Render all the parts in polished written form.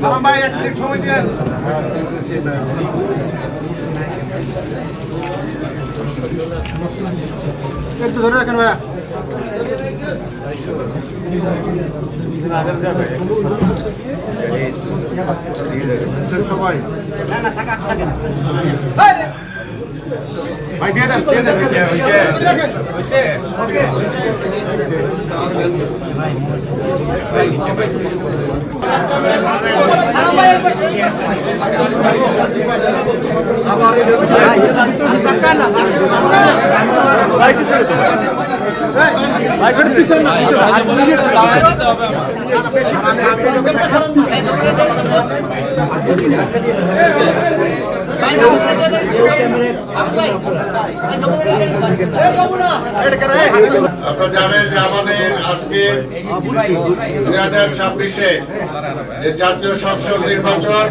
সালাম ভাই এক মিনিট সময় দিন। একটু ধরে রাখেন ভাইয়া। সবাই ভাই দিয়ে দেন, দিয়ে দেন। আপনারা জানেন যে আমাদের আজকে 2026-এ যে জাতীয় সংসদ নির্বাচন,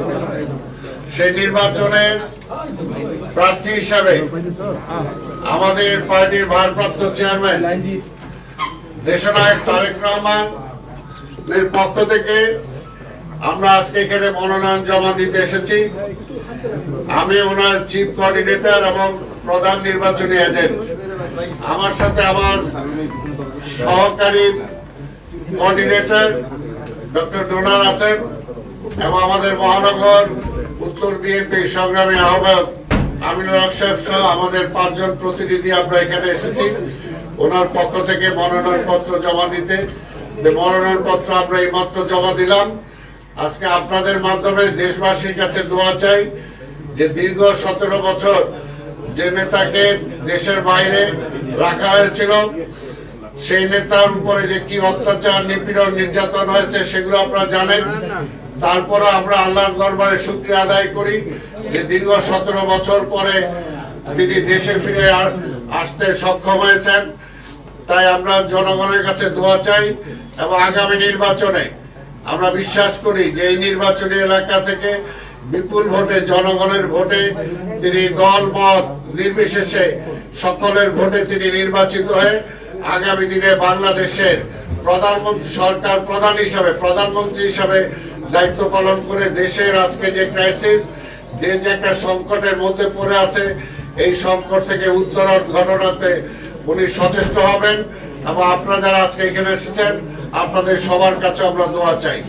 সেই নির্বাচনের প্রার্থী হিসাবে আমাদের পার্টির ভারপ্রাপ্ত চেয়ারম্যান দেশনায়ক তারেক রহমানের পক্ষ থেকে আমরা আজকে এখানে মনোনয়ন জমা দিতে এসেছি। আমি ওনার চিফ কোঅর্ডিনেটর এবং প্রধান নির্বাচনী এজেন্ট, আমার সাথে আমার সহকারী কোঅর্ডিনেটর ডক্টর ডোনার আছেন এবং আমাদের মহানগর উত্তর বিএনপি সংগ্রামী আহ্বায়ক আমিনুল হক সাহেব সহ আমাদের 5 জন প্রতিনিধি আমরা এখানে এসেছি ওনার পক্ষ থেকে মনোনয়ন পত্র জমা দিতে। মনোনয়ন পত্র আমরা এই মাত্র জমা দিলাম। আজকে আপনাদের মাধ্যমে দেশবাসীর কাছে দোয়া চাই যে দীর্ঘ 17 বছর যে নেতাকে দেশের বাইরে রাখা হয়েছিল, সেই নেতার উপরে যে কি অত্যাচার, নিপীড়ন, নির্যাতন হয়েছে সেগুলো আপনারা জানেন। তারপরে আমরা আল্লাহর দরবারে শুকরিয়া আদায় করি যে দীর্ঘ 17 বছর পরে তিনি দেশে ফিরে আসতে সক্ষম হয়েছেন। তাই আমরা জনগণের কাছে দোয়া চাই এবং আগামী নির্বাচনে আমরা বিশ্বাস করি যে এই নির্বাচনী এলাকা থেকে বিপুল ভোটে, জনগণের ভোটে তিনি দল মত নির্বিশেষে সকলের ভোটে তিনি নির্বাচিত হয়ে আগামী দিনে বাংলাদেশের প্রধানমন্ত্রী, সরকার প্রধান হিসাবে, প্রধানমন্ত্রী হিসাবে দায়িত্ব পালন করে দেশের আজকে যে ক্রাইসিস, দেশ যে একটা সংকটের মধ্যে পড়ে আছে, এই সংকট থেকে উত্তরণ ঘটনাতে উনি সচেষ্ট হবেন। এবং আপনারা যারা আজকে এখানে এসেছেন আপনাদের সবার কাছে আমরা দোয়া চাই।